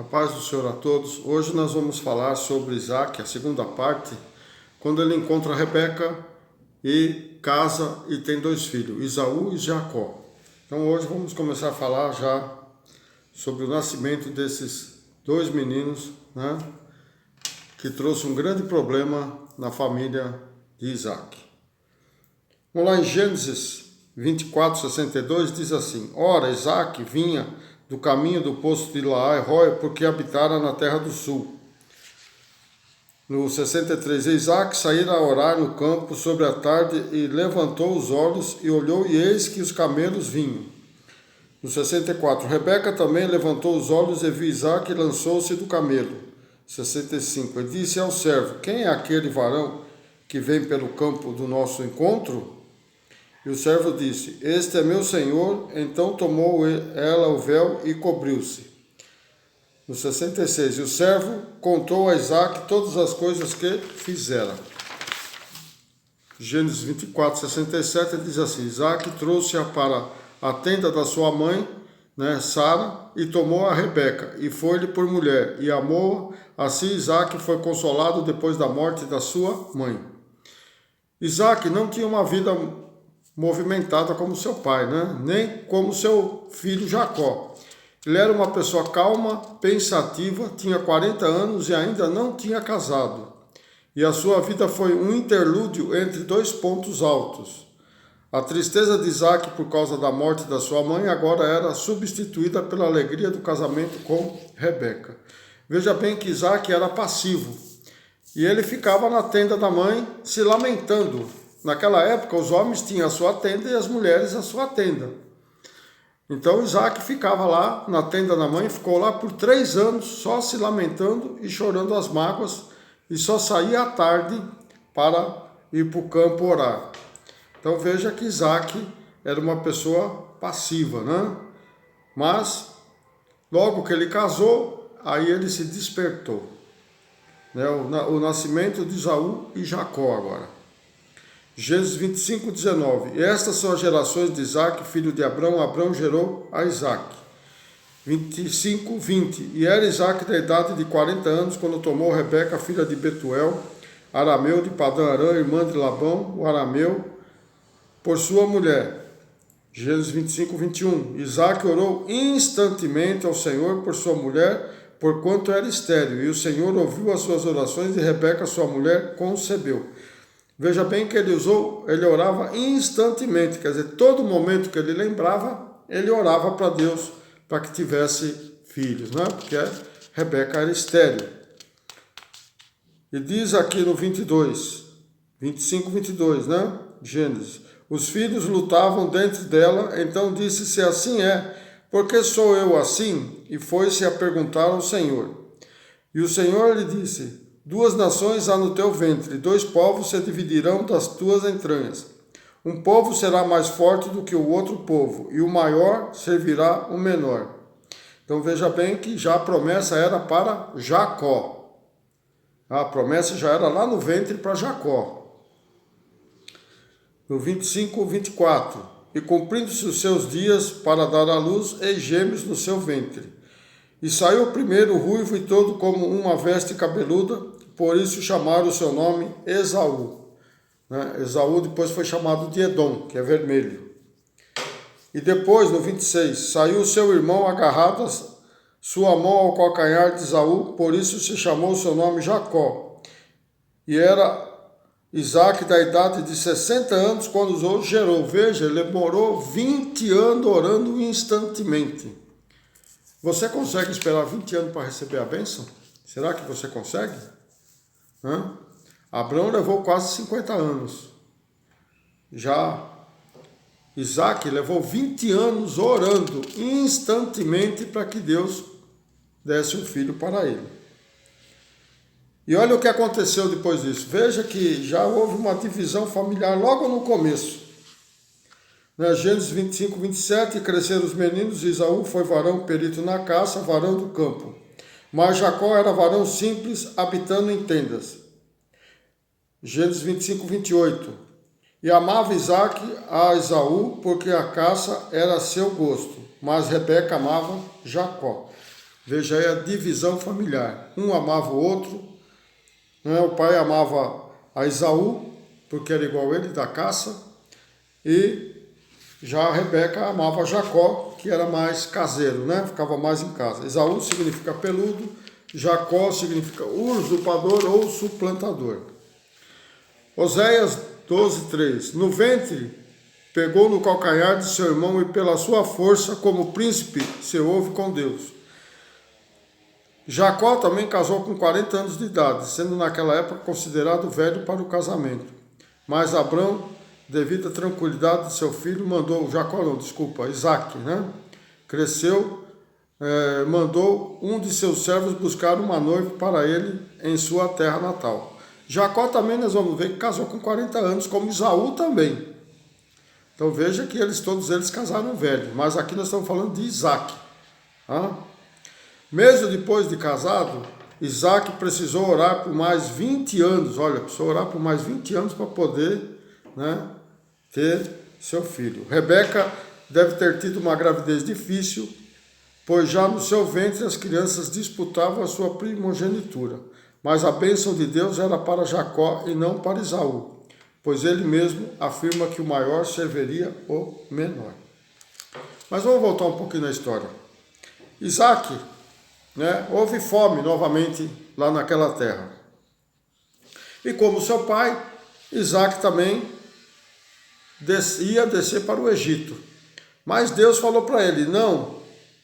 A paz do Senhor a todos. Hoje nós vamos falar sobre Isaac, a segunda parte, quando ele encontra Rebeca e casa e tem dois filhos, Esaú e Jacó. Então hoje vamos começar a falar já sobre o nascimento desses dois meninos, né, que trouxe um grande problema na família de Isaac. Vamos lá em Gênesis 24:62, diz assim: Ora, Isaac vinha do caminho do poço de Laai-Roi, porque habitara na terra do sul. No 63, Isaac saíra a orar no campo sobre a tarde e levantou os olhos e olhou, e eis que os camelos vinham. No 64, Rebeca também levantou os olhos e viu Isaac e lançou-se do camelo. 65, e disse ao servo: Quem é aquele varão que vem pelo campo do nosso encontro? E o servo disse: Este é meu senhor. Então tomou ela o véu e cobriu-se. No 66, e o servo contou a Isaac todas as coisas que fizera. Gênesis 24:67 diz assim: Isaac trouxe-a para a tenda da sua mãe, Sara, e tomou a Rebeca, e foi-lhe por mulher, e amou-a. Assim Isaac foi consolado depois da morte da sua mãe. Isaac não tinha uma vida movimentada como seu pai, nem como seu filho Jacó. Ele era uma pessoa calma, pensativa, tinha 40 anos e ainda não tinha casado. E a sua vida foi um interlúdio entre dois pontos altos. A tristeza de Isaac por causa da morte da sua mãe agora era substituída pela alegria do casamento com Rebeca. Veja bem que Isaac era passivo e ele ficava na tenda da mãe se lamentando. Naquela época, os homens tinham a sua tenda e as mulheres a sua tenda. Então, Isaac ficava lá na tenda da mãe, ficou lá por 3 anos, só se lamentando e chorando as mágoas, e só saía à tarde para ir para o campo orar. Então, veja que Isaac era uma pessoa passiva, Mas, logo que ele casou, aí ele se despertou. O nascimento de Esaú e Jacó agora. Gênesis 25:19. E estas são as gerações de Isaac, filho de Abrão. Abrão gerou a Isaac. 25:20. E era Isaac da idade de 40 anos, quando tomou Rebeca, filha de Betuel, arameu de Padã-Arã, irmã de Labão, o arameu, por sua mulher. Gênesis 25:21. Isaac orou instantemente ao Senhor por sua mulher, porquanto era estéril. E o Senhor ouviu as suas orações, e Rebeca, sua mulher, concebeu. Veja bem que ele orava instantemente, quer dizer, todo momento que ele lembrava, ele orava para Deus para que tivesse filhos, Porque Rebeca era estéril. E diz aqui no 25:22, Gênesis: Os filhos lutavam dentro dela, então disse: Se assim é, por que sou eu assim? E foi-se a perguntar ao Senhor. E o Senhor lhe disse: 2 nações há no teu ventre, 2 povos se dividirão das tuas entranhas. Um povo será mais forte do que o outro povo, e o maior servirá o menor. Então veja bem que já a promessa era para Jacó. A promessa já era lá no ventre para Jacó. No 25:24. E cumprindo-se os seus dias para dar à luz, e gêmeos no seu ventre. E saiu primeiro ruivo e todo como uma veste cabeluda, por isso chamaram o seu nome Esaú. Esaú depois foi chamado de Edom, que é vermelho. E depois, no 26, saiu seu irmão agarrado sua mão ao calcanhar de Esaú, por isso se chamou o seu nome Jacó. E era Isaac da idade de 60 anos quando os gerou. Veja, ele demorou 20 anos orando instantemente. Você consegue esperar 20 anos para receber a bênção? Será que você consegue? Abraão levou quase 50 anos. Já Isaac levou 20 anos orando instantemente para que Deus desse um filho para ele. E olha o que aconteceu depois disso. Veja que já houve uma divisão familiar logo no começo. Gênesis 25:27, cresceram os meninos, Esaú foi varão perito na caça, varão do campo. Mas Jacó era varão simples, habitando em tendas. Gênesis 25:28. E amava Isaac a Esaú, porque a caça era seu gosto, mas Rebeca amava Jacó. Veja aí a divisão familiar. Um amava o outro, né? O pai amava a Esaú, porque era igual ele, da caça, e já a Rebeca amava Jacó, que era mais caseiro, né? Ficava mais em casa. Esaú significa peludo, Jacó significa usurpador ou suplantador. Oséias 12:3. No ventre pegou no calcanhar de seu irmão e pela sua força como príncipe se houve com Deus. Jacó também casou com 40 anos de idade, sendo naquela época considerado velho para o casamento. Mas Abrão, devido à tranquilidade de seu filho, Isaque, né? Cresceu, mandou um de seus servos buscar uma noiva para ele em sua terra natal. Jacó também, nós vamos ver, que casou com 40 anos, como Esaú também. Então veja que todos eles casaram velhos, mas aqui nós estamos falando de Isaque. Tá? Mesmo depois de casado, Isaque precisou orar por mais 20 anos. Olha, precisou orar por mais 20 anos para poder, né, ter seu filho. Rebeca deve ter tido uma gravidez difícil, pois já no seu ventre as crianças disputavam a sua primogenitura. Mas a bênção de Deus era para Jacó e não para Esaú, pois ele mesmo afirma que o maior serviria o menor. Mas vamos voltar um pouquinho na história. Isaque, né, houve fome novamente lá naquela terra. E como seu pai, Isaque também ia descer para o Egito. Mas Deus falou para ele, não,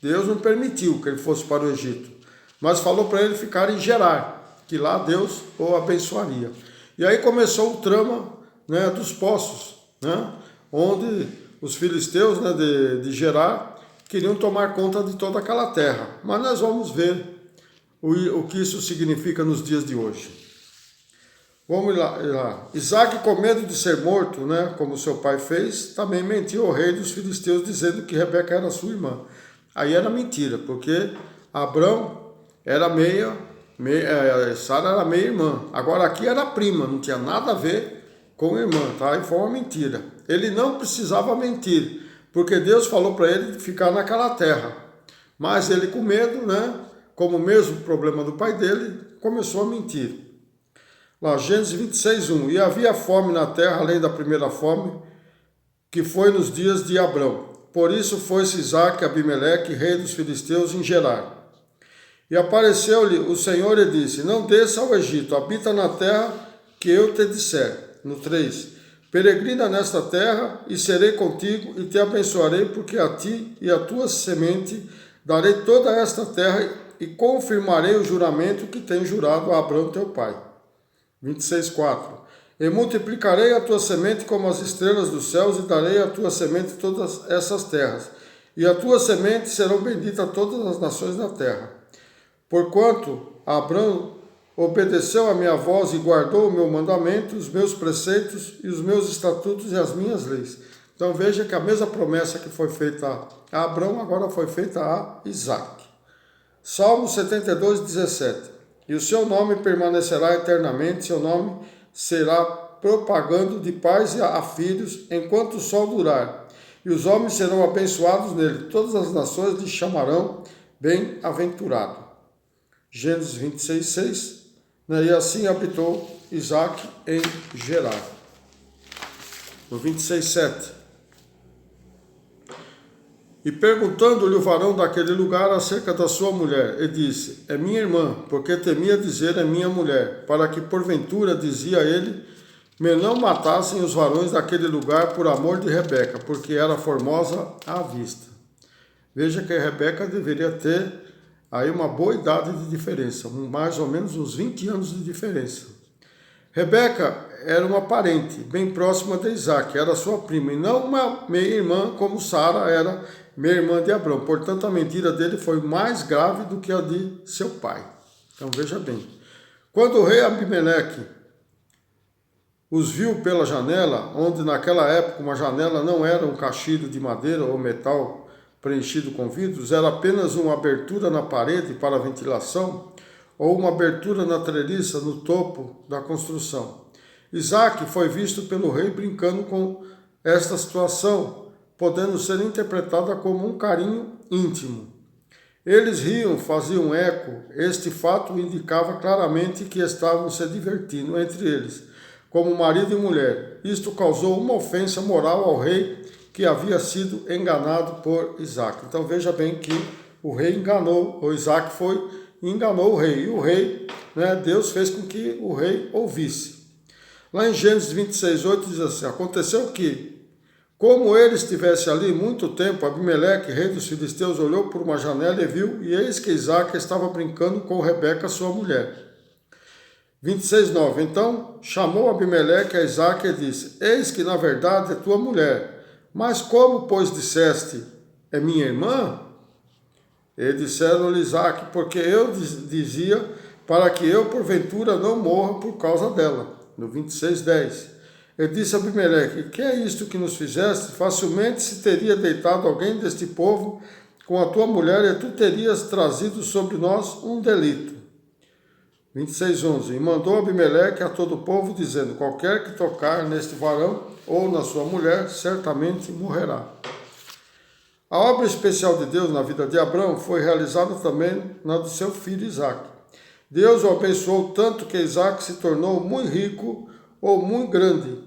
Deus não permitiu que ele fosse para o Egito, mas falou para ele ficar em Gerar, que lá Deus o abençoaria. E aí começou o trama, né, dos poços, né, onde os filisteus, né, de Gerar queriam tomar conta de toda aquela terra. Mas nós vamos ver o que isso significa nos dias de hoje. Vamos lá. Isaque, com medo de ser morto, né, como seu pai fez, também mentiu ao rei dos filisteus, dizendo que Rebeca era sua irmã. Aí era mentira, porque Abrão era Sara era meia irmã. Agora aqui era prima, não tinha nada a ver com irmã, tá? E foi uma mentira. Ele não precisava mentir, porque Deus falou para ele ficar naquela terra. Mas ele, com medo, né, como o mesmo problema do pai dele, começou a mentir. Lá, Gênesis 26:1. E havia fome na terra, além da primeira fome, que foi nos dias de Abrão. Por isso foi-se Isaque a Abimeleque, rei dos filisteus, em Gerar. E apareceu-lhe o Senhor e disse, não desça ao Egito, habita na terra que eu te disser. No 3, peregrina nesta terra e serei contigo e te abençoarei, porque a ti e a tua semente darei toda esta terra e confirmarei o juramento que tenho jurado a Abrão teu pai. 26:4. E multiplicarei a tua semente como as estrelas dos céus e darei à tua semente todas essas terras. E a tua semente serão benditas todas as nações da terra. Porquanto Abrão obedeceu a minha voz e guardou o meu mandamento, os meus preceitos e os meus estatutos e as minhas leis. Então veja que a mesma promessa que foi feita a Abrão agora foi feita a Isaque. Salmo 72:17. E o seu nome permanecerá eternamente, seu nome será propagando de pais a filhos, enquanto o sol durar. E os homens serão abençoados nele. Todas as nações lhe chamarão bem-aventurado. Gênesis 26:6. E assim habitou Isaque em Gerar. No 26:7. E perguntando-lhe o varão daquele lugar acerca da sua mulher, e disse, é minha irmã, porque temia dizer é minha mulher, para que porventura, dizia ele, me não matassem os varões daquele lugar por amor de Rebeca, porque era formosa à vista. Veja que a Rebeca deveria ter aí uma boa idade de diferença, mais ou menos uns 20 anos de diferença. Rebeca era uma parente bem próxima de Isaque, era sua prima, e não uma meia-irmã como Sara era meia-irmã de Abrão. Portanto, a mentira dele foi mais grave do que a de seu pai. Então veja bem. Quando o rei Abimeleque os viu pela janela, onde naquela época uma janela não era um caixilho de madeira ou metal preenchido com vidros, era apenas uma abertura na parede para ventilação, ou uma abertura na treliça no topo da construção. Isaque foi visto pelo rei brincando com esta situação, podendo ser interpretada como um carinho íntimo. Eles riam, faziam eco. Este fato indicava claramente que estavam se divertindo entre eles, como marido e mulher. Isto causou uma ofensa moral ao rei que havia sido enganado por Isaac. Então veja bem que o rei enganou, o Isaac foi e enganou o rei. E o rei, né, Deus fez com que o rei ouvisse. Lá em Gênesis 26:8 diz assim: aconteceu que, como ele estivesse ali muito tempo, Abimeleque, rei dos filisteus, olhou por uma janela e viu, e eis que Isaac estava brincando com Rebeca, sua mulher. 26:9. Então chamou Abimeleque a Isaac e disse: eis que na verdade é tua mulher, mas como, pois, disseste, é minha irmã? E disseram-lhe Isaac, porque eu dizia, para que eu porventura não morra por causa dela. No 26:10. Ele disse a Abimeleque: que é isto que nos fizeste? Facilmente se teria deitado alguém deste povo com a tua mulher, e tu terias trazido sobre nós um delito. 26:11. E mandou Abimeleque a todo o povo, dizendo: qualquer que tocar neste varão ou na sua mulher, certamente morrerá. A obra especial de Deus na vida de Abraão foi realizada também na do seu filho Isaque. Deus o abençoou tanto que Isaque se tornou muito rico ou muito grande,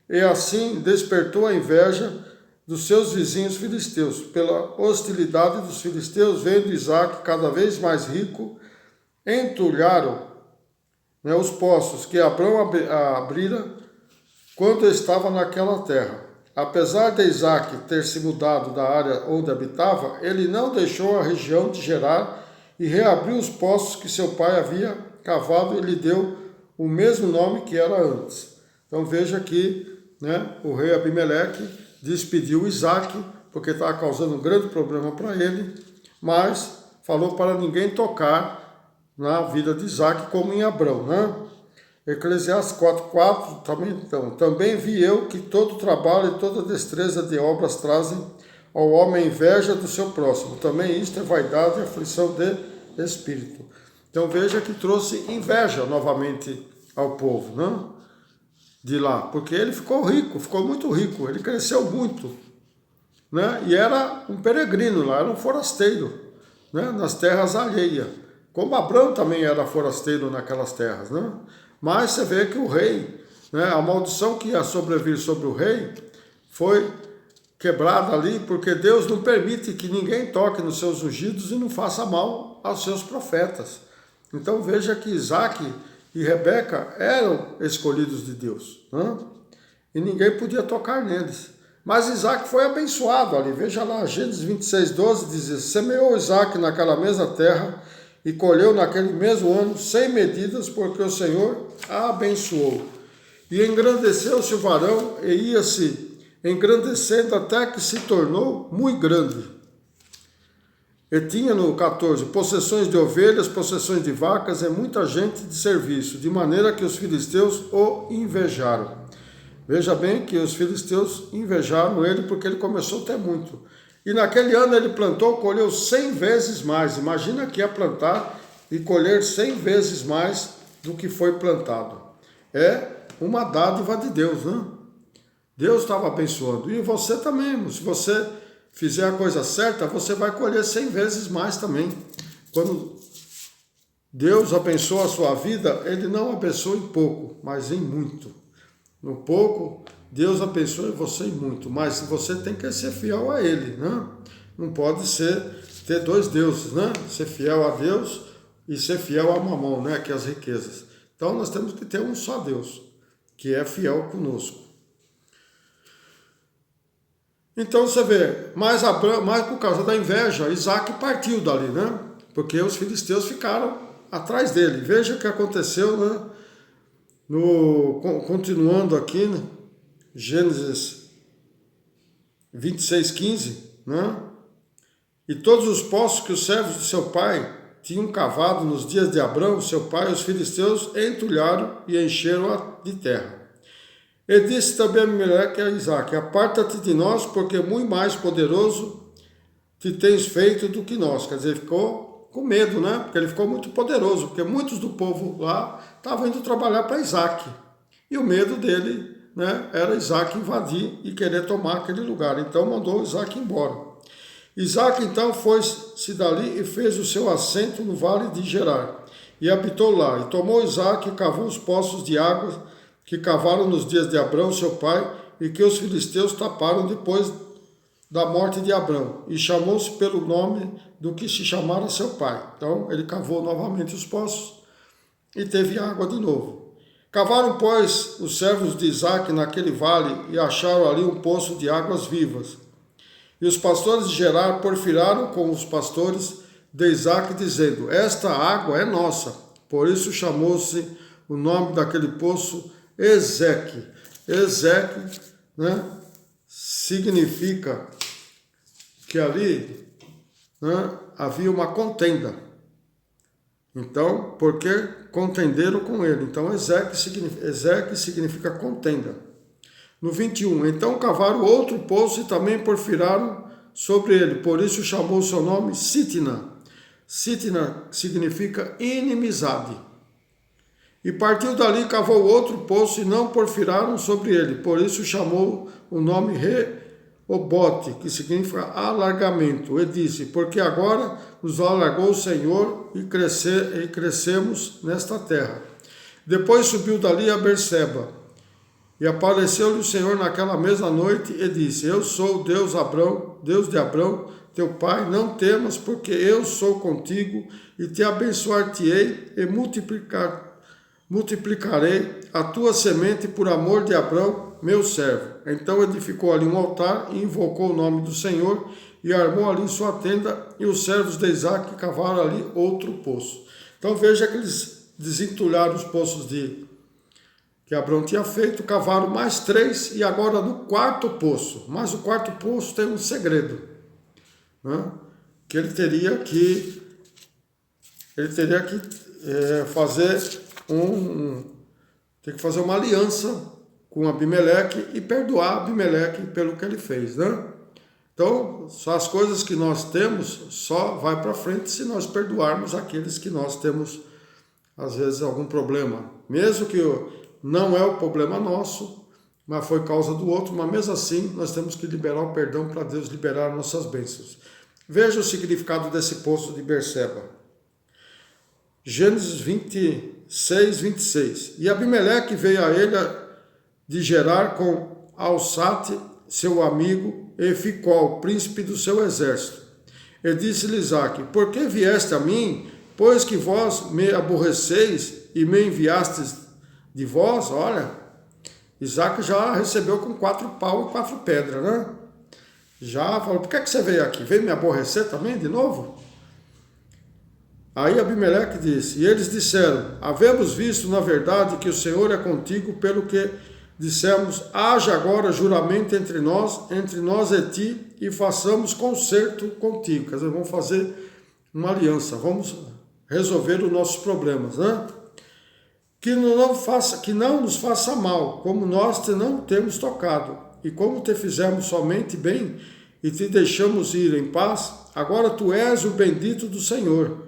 e assim despertou a inveja dos seus vizinhos filisteus. Pela hostilidade dos filisteus, vendo Isaque cada vez mais rico, entulharam, né, os poços que Abraão abrira quando estava naquela terra. Apesar de Isaac ter se mudado da área onde habitava, ele não deixou a região de Gerar e reabriu os poços que seu pai havia cavado e lhe deu o mesmo nome que era antes. Então veja que, né, o rei Abimeleque despediu Isaac porque estava causando um grande problema para ele, mas falou para ninguém tocar na vida de Isaac como em Abrão, né? Eclesiastes 4:4 também vi eu que todo trabalho e toda destreza de obras trazem ao homem inveja do seu próximo. Também isto é vaidade e aflição de espírito. Então veja que trouxe inveja novamente ao povo, né? De lá, porque ele ficou rico, ficou muito rico, ele cresceu muito, né? E era um peregrino lá, era um forasteiro, né? Nas terras alheias, como Abrão também era forasteiro naquelas terras, né? Mas você vê que o rei, né, a maldição que ia sobrevir sobre o rei foi quebrada ali, porque Deus não permite que ninguém toque nos seus ungidos e não faça mal aos seus profetas. Então veja que Isaac e Rebeca eram escolhidos de Deus, né? E ninguém podia tocar neles. Mas Isaac foi abençoado ali. Veja lá, Gênesis 26:12 diz: semeou Isaac naquela mesma terra e colheu naquele mesmo ano 100 medidas, porque o Senhor a abençoou. E engrandeceu-se o varão e ia-se engrandecendo até que se tornou muito grande. E tinha no 14 possessões de ovelhas, possessões de vacas e muita gente de serviço, de maneira que os filisteus o invejaram. Veja bem que os filisteus invejaram ele porque ele começou a ter muito. E naquele ano ele plantou, colheu 100 vezes mais. Imagina que ia plantar e colher 100 vezes mais do que foi plantado. É uma dádiva de Deus, né? Deus estava abençoando. E você também, se você fizer a coisa certa, você vai colher 100 vezes mais também. Quando Deus abençoa a sua vida, Ele não abençoa em pouco, mas em muito. No pouco, Deus abençoa você em muito, mas você tem que ser fiel a Ele, né? Não pode ter dois deuses, né? Ser fiel a Deus e ser fiel a Mamon, né? Que é as riquezas. Então nós temos que ter um só Deus, que é fiel conosco. Então você vê, mas por causa da inveja, Isaac partiu dali, né? Porque os filisteus ficaram atrás dele. Veja o que aconteceu, né? Continuando aqui, né? Gênesis 26:15, né? E todos os poços que os servos de seu pai tinham cavado nos dias de Abrão, seu pai, os filisteus entulharam e encheram-a de terra. E disse também Abimeleque a Isaac: aparta-te de nós, porque muito mais poderoso te tens feito do que nós. Quer dizer, ficou com medo, né? Porque ele ficou muito poderoso, porque muitos do povo lá estavam indo trabalhar para Isaac. E o medo dele, né, era Isaac invadir e querer tomar aquele lugar. Então mandou Isaac embora. Isaac então foi-se dali e fez o seu assento no vale de Gerar, e habitou lá. E tomou Isaac e cavou os poços de água que cavaram nos dias de Abrão, seu pai, e que os filisteus taparam depois da morte de Abrão, e chamou-se pelo nome do que se chamara seu pai. Então ele cavou novamente os poços e teve água de novo. Cavaram, pois, os servos de Isaac naquele vale e acharam ali um poço de águas vivas. E os pastores de Gerar porfiraram com os pastores de Isaac, dizendo: esta água é nossa. Por isso chamou-se o nome daquele poço Ezeque. Ezeque, né, significa que ali, né, havia uma contenda. Então, porque contenderam com ele. Então, Ezeque significa contenda. No 21, então cavaram outro poço e também porfiraram sobre ele. Por isso chamou o seu nome Sitna. Sitna significa inimizade. E partiu dali e cavou outro poço e não porfiraram sobre ele. Por isso chamou o nome Reobote, que significa alargamento. E disse: porque agora nos alargou o Senhor e crescemos nesta terra. Depois subiu dali a Berseba. E apareceu-lhe o Senhor naquela mesma noite e disse: eu sou Deus de Abrão, teu pai, não temas, porque eu sou contigo e te abençoar-te-ei e multiplicarei a tua semente por amor de Abrão, meu servo. Então edificou ali um altar e invocou o nome do Senhor e armou ali sua tenda, e os servos de Isaac cavaram ali outro poço. Então veja que eles desentulharam os poços que Abrão tinha feito, cavaram mais 3 e agora no quarto poço. Mas o quarto poço tem um segredo, né? Que ele teria que fazer uma aliança com Abimeleque e perdoar Abimeleque pelo que ele fez, né? Então, só as coisas que nós temos só vai para frente se nós perdoarmos aqueles que nós temos, às vezes, algum problema. Mesmo que não é o problema nosso, mas foi causa do outro, mas mesmo assim nós temos que liberar o perdão para Deus liberar nossas bênçãos. Veja o significado desse poço de Berseba. Gênesis 26, 26. E Abimeleque veio a ele de Gerar com Alsate, seu amigo, e Ficol, príncipe do seu exército. E disse-lhe Isaque: por que vieste a mim, pois que vós me aborreceis e me enviastes de vós? Olha, Isaac já recebeu com 4 pau e 4 pedras, né? Já falou: por que você veio aqui? Veio me aborrecer também de novo? Aí Abimeleque disse, e eles disseram: havemos visto na verdade que o Senhor é contigo, pelo que dissemos: haja agora juramento entre nós e ti, e façamos concerto contigo. Quer dizer, vamos fazer uma aliança, vamos resolver os nossos problemas, né? Que não nos faça mal, como nós te não temos tocado, e como te fizemos somente bem, e te deixamos ir em paz, agora tu és o bendito do Senhor.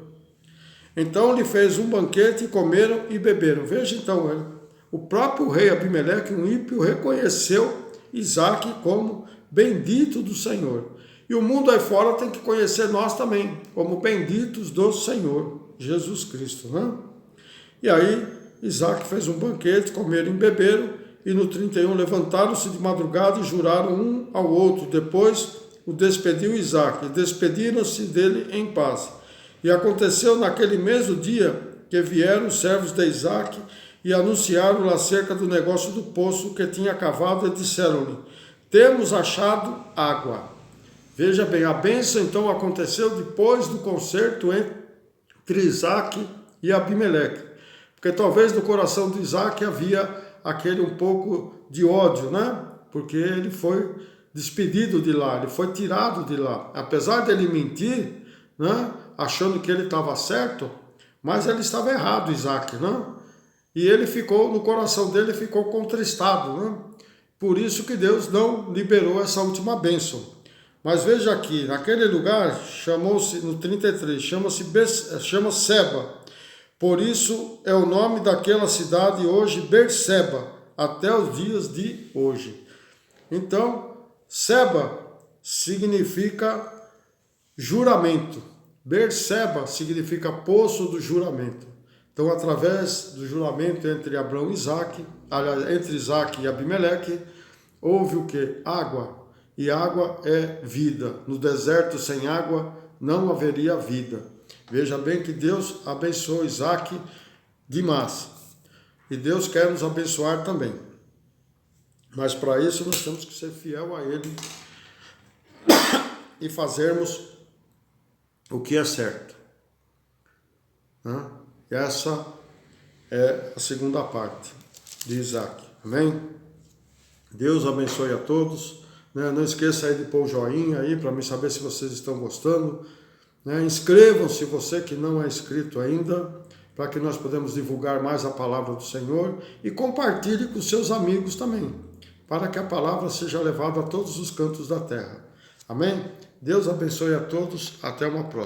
Então lhe fez um banquete, e comeram e beberam. Veja então, o próprio rei Abimeleque, um ímpio, reconheceu Isaque como bendito do Senhor. E o mundo aí fora tem que conhecer nós também, como benditos do Senhor, Jesus Cristo, né? E aí, Isaac fez um banquete, comeram e beberam, e no 31 levantaram-se de madrugada e juraram um ao outro. Depois o despediu Isaac, e despediram-se dele em paz. E aconteceu naquele mesmo dia que vieram os servos de Isaac e anunciaram-lhe acerca do negócio do poço que tinha cavado, e disseram-lhe: temos achado água. Veja bem, a bênção então aconteceu depois do concerto entre Isaac e Abimeleque. Porque talvez no coração de Isaac havia aquele um pouco de ódio, né? Porque ele foi despedido de lá, ele foi tirado de lá. Apesar dele mentir, né? Achando que ele estava certo, mas ele estava errado, Isaac, né? E ele ficou, no coração dele, ficou contristado, né? Por isso que Deus não liberou essa última bênção. Mas veja aqui, naquele lugar, chamou-se, no 33, chama Seba. Por isso é o nome daquela cidade hoje, Berseba, até os dias de hoje. Então, Seba significa juramento. Berseba significa poço do juramento. Então, através do juramento entre Abraão e Isaac, entre Isaac e Abimeleque, houve o quê? Água. E água é vida. No deserto sem água não haveria vida. Veja bem que Deus abençoou Isaac demais. E Deus quer nos abençoar também. Mas para isso nós temos que ser fiel a Ele e fazermos o que é certo. Essa é a segunda parte de Isaac. Amém? Deus abençoe a todos. Não esqueça aí de pôr o joinha aí para me saber se vocês estão gostando. Inscrevam-se, você que não é inscrito ainda, para que nós podemos divulgar mais a palavra do Senhor, e compartilhe com seus amigos também, para que a palavra seja levada a todos os cantos da terra. Amém? Deus abençoe a todos. Até uma próxima.